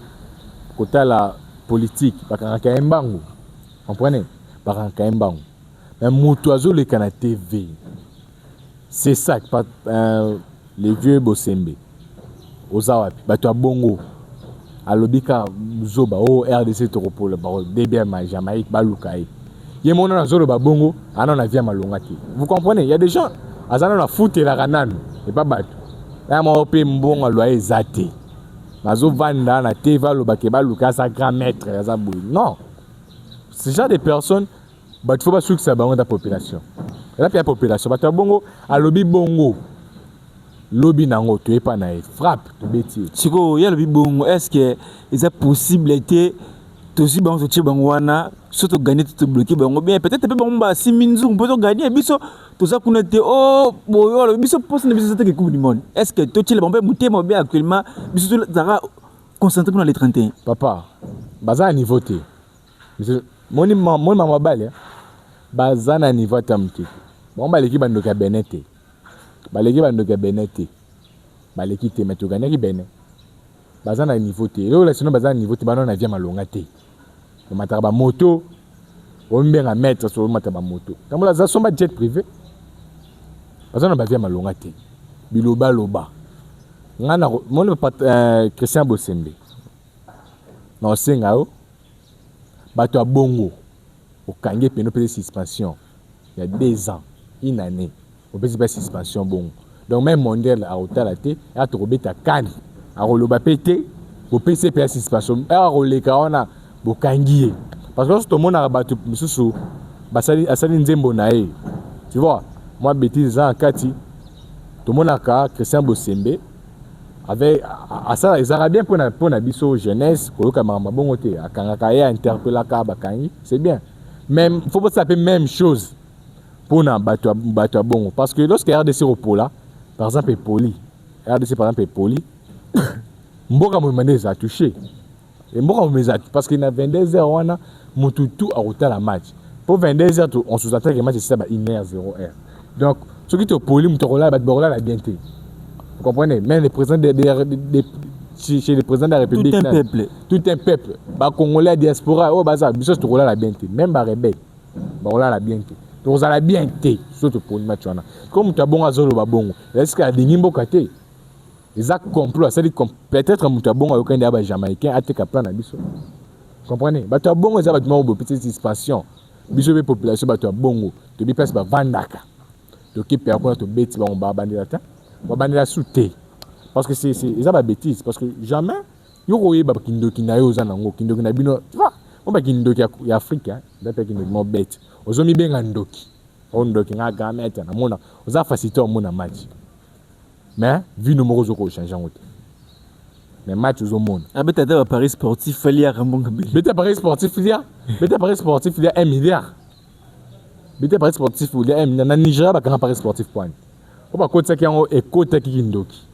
Speaker 2: côté la politique, bakanga mbangu. Comprenez? Bakanga mbangu. Un moto azo le kana TV. C'est ça les vieux Bosembe. Ozawapi, bato bongo. Alobika zoba RDC Toropole ba DBM Jamaïque balukai. Il y a des gens bongo, vous comprenez? Il y a des gens, ils ont foot et la ranane, et pas battu. Là, on peut m'bon loyer zate. Mazo vanda na teva lo bakeba luka sa grand maître non. Ce genre de personnes, il faut pas que ça bango la population. Et là, il y a la population, bato bongo, a lobby bongo. Lobby nango, tu es pas naïf. Frappe, tu bêtis.
Speaker 1: Chico, il y a lobby bongo. Est-ce que il y a possibilité aussi bango so tchibangwana surtout gagner tout bloqué bango bien peut-être peut bango ba 6000 on peut gagner biso tout ça qu'on était boyo biso poste na biso cette Coupe du Monde est-ce que to tchile bango mutema bien actuellement biso zara concentré pour les 31
Speaker 2: papa baza niveau té moni mama bale baza na niveau tamki bon baleki bandoka benete baleki te mais tu gagner ki bene baza na niveau té là sinon baza na niveau té bana na via malonga té on mataba moto on bien mettre sur mataba moto comme la somba jet privé baza na bavia malonga té biloba loba ngana mon Christian Bosembe non sengao bato a bongo au kangé peno peut suspension il y a 2 ans une année on peut pas suspension bongo donc même mondial a otalaté a trobeta kan a roloba pété au PCP suspension a roleka ona bokangié parce que tout le monde a battu misusu basali asali nzembo na e tu vois moi bêtise en kati tout le monde a Christian Bosembe avec ça ils arabiens pour na biso jeunesse ko yoka mama bongo te akanga ya interpeller ka bakangi c'est bien même faut pas s'appeler même chose pour na bato bongo parce que lorsque RDC repola par exemple est poli RDC par exemple est poli mboka moyemane a touché Et moi, parce qu'il y a 22 heures, on a tout à route la match. Pour 22 heures, on sous-entend que le match c'est 1h, 0h. Donc, ceux qui sont polis, la bien. Vous comprenez? Même les présidents chez les présidents de la République. Tout un peuple. Les Congolais, la diaspora, la bien. Même les rebelles, la bien. Donc, la bien. Surtout pour le match. Comme tu as bon à Zolo, est-ce qu'il y a des nimbokate? Les actes complot, c'est-à-dire peut-être que tu as bon à aucun des Jamaïcains, à tes caplans à Bissot. Vous comprenez? Tu as bon à une petite expansion. Bissot, la population, tu as bon. Tu as place Vandaka. Tu as qui perdu ton bêtise, on va bandir la souté. Parce que c'est une bêtise. Parce que jamais, il y a des Kindo qui n'a pas Kindo qui n'a pas. Tu vois, on va Kindo qui est africain, d'après Kindo qui est bête. On a mis bien un doki. On a mis un gamin, on a facilité au monde match. Mais, vu nos moraux, on change en route. Mais match au monde.
Speaker 1: Ah, mais tu as Paris sportif, il y a Ramon.
Speaker 2: Mais tu as Paris sportif, il y a 1 milliard. Mais tu as Paris sportif, il y a 1 milliard. Dans le Nigeria, il y a un Paris sportif. On va côté qui est côté qui est Ndoki.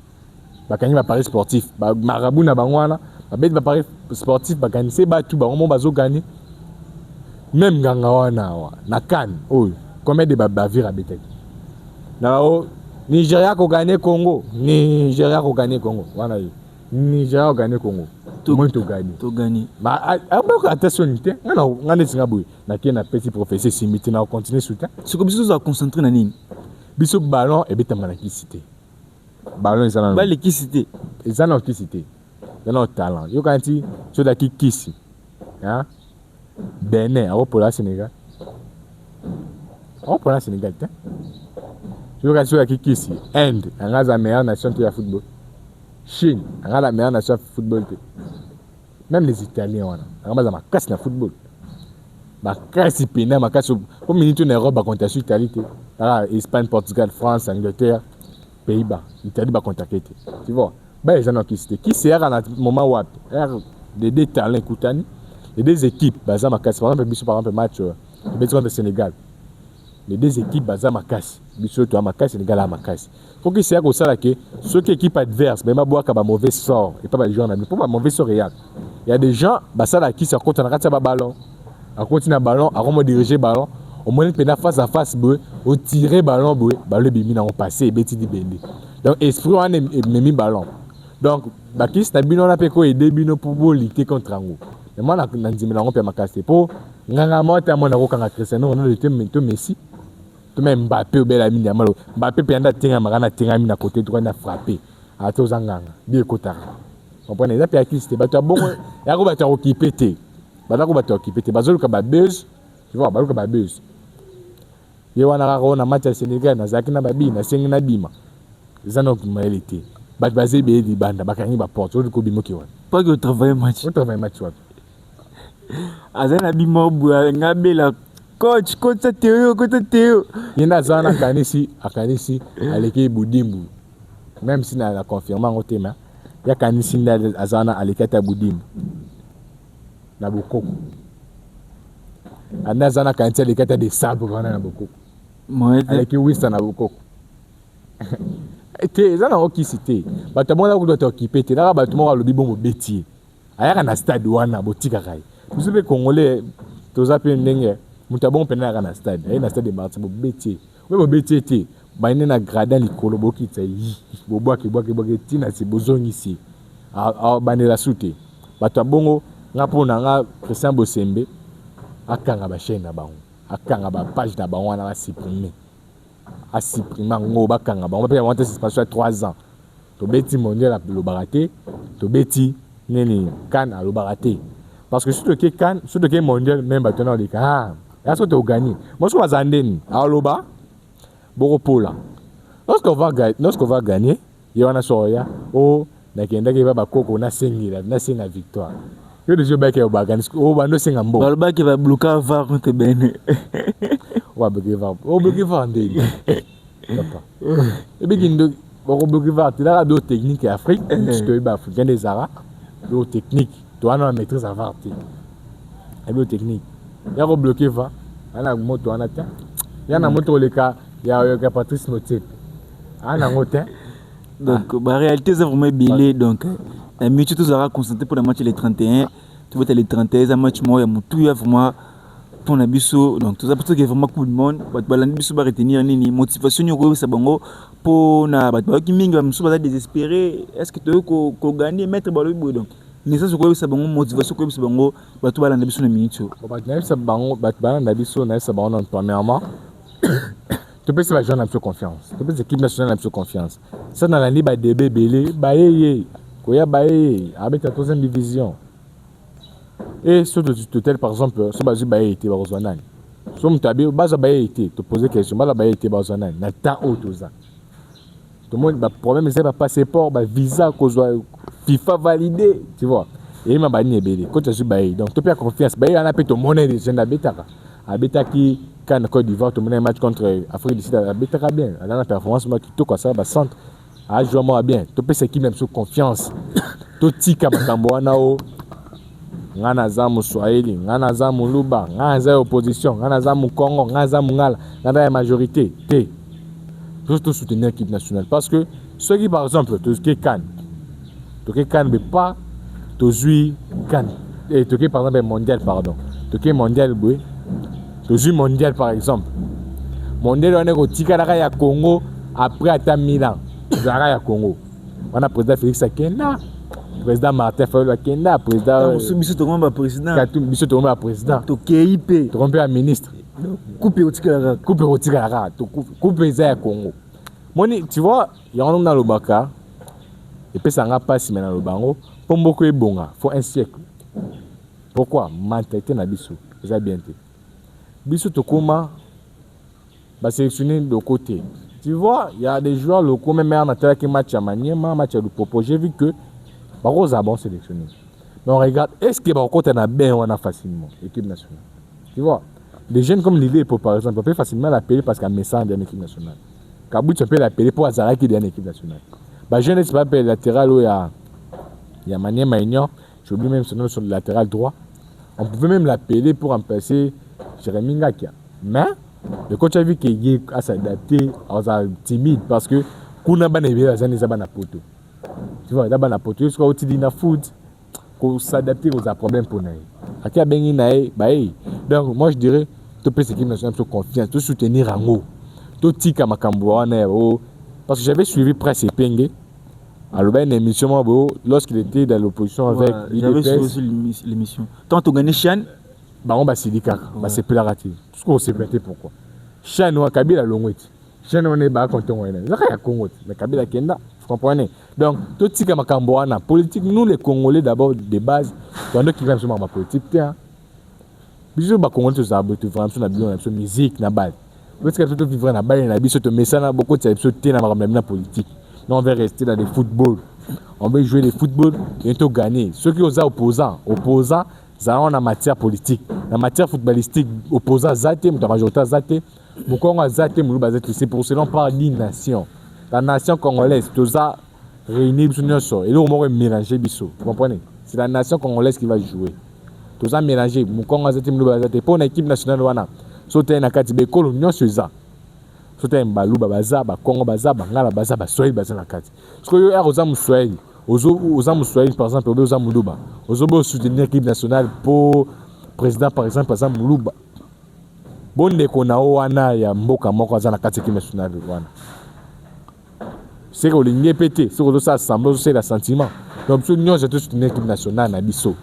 Speaker 2: Il y a un Paris sportif. Marabout na bangwana. Il y a Paris sportif. Il y a un Paris sportif. Même Gangawana, na Cannes, combien de bavires à Bétek? Nigeria a gagné Congo. Nigeria a gagné Congo. Voilà. Nigeria a gagné Congo. Tout le monde a gagné. Mais attention, on a un petit professeur Simiti, on continue sous terre.
Speaker 1: Ce que vous avez concentré dans nini?
Speaker 2: Bisou ballon et bêtement la cité. Ballon ils ont
Speaker 1: l'électricité.
Speaker 2: Ils ont l'électricité. Ils ont le talent. Yo quand tu sur la kisi. Hein? Bénin, pour la Sénégal. Pour la Sénégal. Yo quand sur la kisi. Inde, on a la meilleure nation de football. Chine, on a la meilleure nation de football. Même les Italiens, on a la casse de football. Ma casse pénale, ma casse au minute en Europe, contre l'Italie. Espagne, Portugal, France, Angleterre, Pays-Bas. L'Italie va contacter. Tu vois? Ils ont qui c'est à un moment où les deux talents Koutani, les deux équipes, par exemple, match de Sénégal. Les deux équipes, Makas, Sénégal, Makas. Il faut que c'est à ça que ceux qui équipent adverse, mais boire un mauvais sort, et pas les gens, pour un mauvais sort réel. Il y a des gens, qui se comptent en ballon, à continuer le ballon, à diriger le ballon. Au moins, il face à face, on tire le ballon, le bébé n'a pas passé, et bêtise bébé. Donc, esprit, on a mis ballon. Donc, qui c'est bien, on a pu aider pour lutter contre un groupe. Mais moi, on a dit, on peut m'accaster. Pour, on a monté à mon avocat à Cristiano, on a dit, Messi. Tout même Mbappé, Bellamy, Mbappé, puis on a tiré à côté, on a frappé. À tous en gang, bien côté. Vous comprenez? Il y a qui c'était, bon, il y a un occupé. Il y a un occupé. Il y a un buzz. Tu vois, il y a un buzz. Il y a un match à Sénégal, il y a un babi, il y a un bima. Il y a un réalité. Il y a un banda, il y a un porte, il y a un
Speaker 1: pas que travailler match.
Speaker 2: On travaille match.
Speaker 1: Il y a un bima, il y a un coach, Théo.
Speaker 2: Il y a un Kanisi, à l'équipe Boudimbu. Même si on a confirmé au thème, il y a Kanisi à l'équipe Boudimbu. Na Bokoko. Anazana Kanisi à l'équipe de Sabre, na Bokoko. Avec Winston na Bokoko. Et ça n'a aucun cité. Mais tout le monde doit t'occuper. Tu n'as pas tout le monde le bon bêtier. Ailleurs un stade ou un botika rai. Vous savez Congolais, tous appelés n'engé. Mutabon pena un stade. Il y a un stade de Martin pour bêtier. Oui, pour bêtier tu. Mais il y a un gradin qui colobo qui t'a yi. Boboa qui tina c'est besoin ici. À banner la soute. Batabongo ngapona nga Christian Bosembe. Akanga ba chaîne na bango. Akanga ba page na bango na supprimer. À supprimer ngo bakanga bango. On peut monter cette passion 3 ans. To beti mondial a le baraté. To beti neni kan a le baraté. Parce que surtout que kan, surtout que mondial même maintenant les cas. Est-ce que tu as gagné? Moi je suis à Zanden. À Loba. Boropola. Lorsqu'on va gagner, il y a un soya. Oh, nakenda ki va koko na sengira, na senga victoire. Que de jeu baké au bagan. Oh, bando senga mbo.
Speaker 1: Le bac va bloquer va contre Bénin.
Speaker 2: Ouais, bloquer va ndé. Papa. Et bien kindo bloquer va, tu as d'autres techniques en Afrique, parce que bah africain des arabes, d'autres techniques. Toi on a maîtrise à voir. Et d'autres techniques. Il y a bloquer va. On a moto on attend. Il y a un moto le cas, il y a Patrice Motet. On a moto.
Speaker 1: Donc, la réalité, c'est vraiment bilé. Donc, la mutuelle sera concentrée pour le match les 31. tu vois les 31 match moi ya mutu ya vraiment ton abisso donc tout ça pour que vraiment coup de monde bat balandi biso ba retenir nini motivation yo ko sabango pour na bat ba ki mingi ba musu ba désespéré est-ce que tu ko gagner mettre balo bo donc mais ça ko sabango motivation ko sabango ba to balanda biso na minute
Speaker 2: bat na sabango bat balanda biso na sabango premièrement tu peux se la jeune un confiance tu peux l'équipe nationale un peu confiance ça dans la liba débé belé baye koya baye avec la troisième division et sur le total par exemple ce bazu baye était bazonane somme tabi baza baye était te poser question baza baye était bazonane na ta autoza tout le monde ba problème c'est pas passeport ba visa cause FIFA validé tu vois et ma bani belé quand tu baye donc tu peux confiance baye on a peut te monnaie de jeune abetaka abetaki quand Côte d'Ivoire tu un match contre Afrique du Sud abetaka bien dans la performance moi qui tout quoi ça ba centre a joué moi bien tu peux s'équipe même sous confiance to tika makambo wana o ngana za mu Swahili ngana za mu Luba ngana za opposition ngana za mu Congo ngana za mu ngala ngana la majorité t tout soutenir l'équipe nationale parce que ceux qui par exemple to qui can mais pas to jouer can et to qui par exemple mondial pardon to qui mondial boy to jouer mondial par exemple mondial on est au tika la ya Congo après ata Milan la ya Congo on a président Félix Sekena président Martin Fayulu Akenda président
Speaker 1: biso to ngomba président
Speaker 2: Katum biso to ngomba président
Speaker 1: to KIP
Speaker 2: to ngomba ministre
Speaker 1: coupe otika
Speaker 2: to coupe za ya Congo moni tu vois il y en a dans le Baka et puis ça n'a pas si maintenant le bango pour beaucoup ebonga faut un siècle pourquoi mentalité na biso ça bien té biso to koma ba sélectionner de côté tu vois il y a des joueurs locaux même en attendant que match à Maniema match à Lupopo j'ai vu que Barouz a bon sélectionné. Mais on regarde, est-ce que Barouz a bien ou facilement l'équipe nationale? Tu vois, des jeunes comme Lily par exemple, on peut facilement l'appeler parce qu'il y a un message dans l'équipe nationale. Kabout, tu peux l'appeler pour Azara qui est dans l'équipe nationale. Bah, jeune, c'est pas le latéral où il y a Manier Maignan, j'ai oublié même son nom sur le latéral droit. On pouvait même l'appeler pour remplacer Jérémy Ngakia. Mais le coach a vu qu'il est à s'adapter, à timide parce que Kuna Banébé, la zone des Abanapoto. Tu vois, d'abord la poteuse soit outil d'ina food pour s'adapter aux problèmes pour nous. À qui a bien naï, donc moi je dirais tout peut équipe nationale sur confiance, tout soutenir en haut, tout tika makambo parce que j'avais suivi Presse et Pengue. Alors ben émission lorsqu'il était dans l'opposition avec
Speaker 1: j'avais suivi aussi l'émission. Tant tu gagnes Chan,
Speaker 2: bah on va se dire c'est plus la rater. Tout ce qu'on s'est pété pourquoi. Chan ou Kabila longweti. Chan on est bas quand on est là. Ça y a Congo, mais Kabila Kenda. Comprenez? Donc, tout ce qui est politique, nous les Congolais d'abord de base, quand on qui vient sur ma politique, bisous les Congolais tous abonnés, vraiment sur la musique, na balle. Parce que tout vivre na balle, na bisous, mais ça na beaucoup de choses na politique. Nous on va rester dans le football, on va jouer le football et tout gagner. Ceux qui sont opposants, ça on a matière politique, la matière footballistique, opposants zate, la majorité zate, beaucoup zate, c'est pour cela on parle d'une nation. La nation congolaise, tout ça réuni et là on va mélanger biso. Vous comprenez? C'est la nation congolaise qui va jouer. Tout ça mélanger. Mon Congo pour une équipe nationale wana. Sauter na kati bekolo nyonso eza. Sauter mbaluba baza ba Congo baza bangala baza ba Swahili baza na kati. Parce que yo er oza Swahili, oza Swahili par exemple, oza Muluba. Ozo soutenir l'équipe nationale pour président par exemple Muluba. Bonde kona wana ya mboka moko aza na kati équipe nationale wana. C'est que l'ingé pété, c'est que ça semble c'est le sentiment. Donc nous j'ai tous une équipe nationale na biso.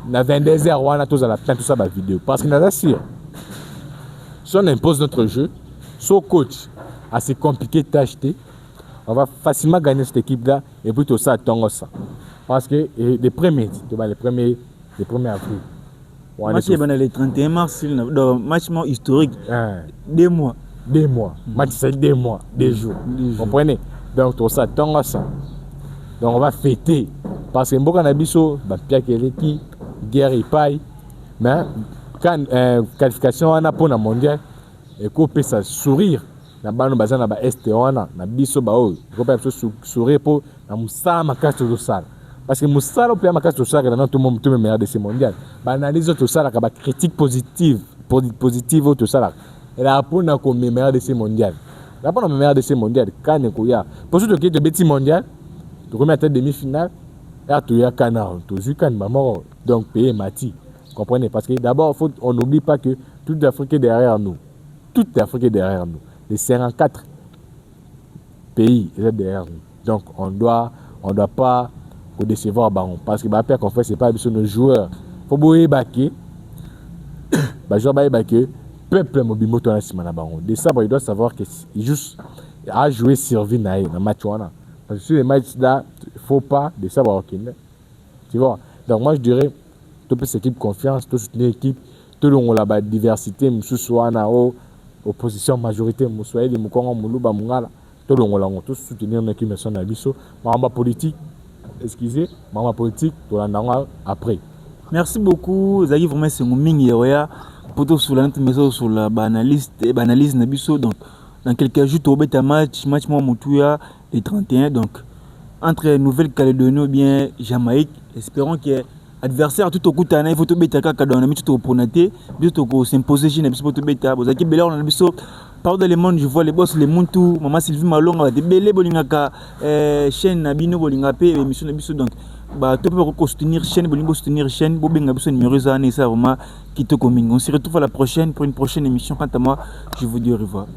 Speaker 2: Na 22h on a tous à la fin tout ça la vidéo parce qu'il n'a sûr. Si on impose notre jeu, son coach assez compliqué d'acheter, on va facilement gagner cette équipe là et puis tout ça attend ça. Parce que les premiers avril.
Speaker 1: Match le 31 mars, match historique. 2 mois.
Speaker 2: 2 mois. Match c'est 2 mois, 2 jours. Vous comprenez? Donc tout ça attend ça. Donc on va fêter parce que Mboka Nabiso, Pierre Keleki, guerre et paille. Mais quand qualification on a pour la mondial et qu'on peut ça sourire na bano bazana ba est wana na biso ba o ko peut sourire pour na musala makasi to sala parce que musala peut makasi to sala dans tout le monde meilleur de ce mondial ba analyse to sala ka ba critique positive to sala et la pour na ko meilleur de ce mondial la pour na meilleur de ce mondial quand ko ya pour ceux qui est de petit mondial to remettre tête demi-finale Et tu as canard, tu as maman, donc payer Mati. Comprenez? Parce que d'abord, on n'oublie pas que toute l'Afrique est derrière nous. Toute l'Afrique est derrière nous. Les 54 pays sont derrière nous. Donc on doit pas décevoir baron. Parce que bah qu'on fait, c'est pas sur nos joueurs. Faut bouiller baquer. Bah joueur baquer. Peuple mobile moto na simana baron. De ça, il doit savoir que juste à jouer survie dans le match. Parce que sur les matchs là, il ne faut pas de ça baron. Tu vois? Donc moi je dirais, toute cette équipe confiance, toute cette équipe, tout le monde la diversité, monsieur soit na opposition majorité, monsieur les mukongo muluba mungala, tout le monde la tous soutenir l'équipe nationale biso, mama politique, excusez, mama politique, tout l'andanga après.
Speaker 1: Merci beaucoup, Zaki vraiment c'est mon mingi ya poto sur la maison sur la banaliste na biso donc dans quelques jours tu obeta match moi mutuya le 31 donc entre Nouvelle-Calédonie ou bien Jamaïque, espérons que adversaire tout au coup il faut beta kaka dans la mi tout au ponaté biso to s'imposer chez na biso to beta bozaki bela on na biso par dans le monde je vois les boss les muntu maman Sylvie Malonga de belé bolingaka chaîne na bino bolinga pe émission na biso donc bah tu peux soutenir chaîne bolingo soutenir chaîne bobenga biso numéro ça ne ça vraiment qui te commune on se retrouve à la prochaine pour une prochaine émission quant à moi je vous dis au revoir.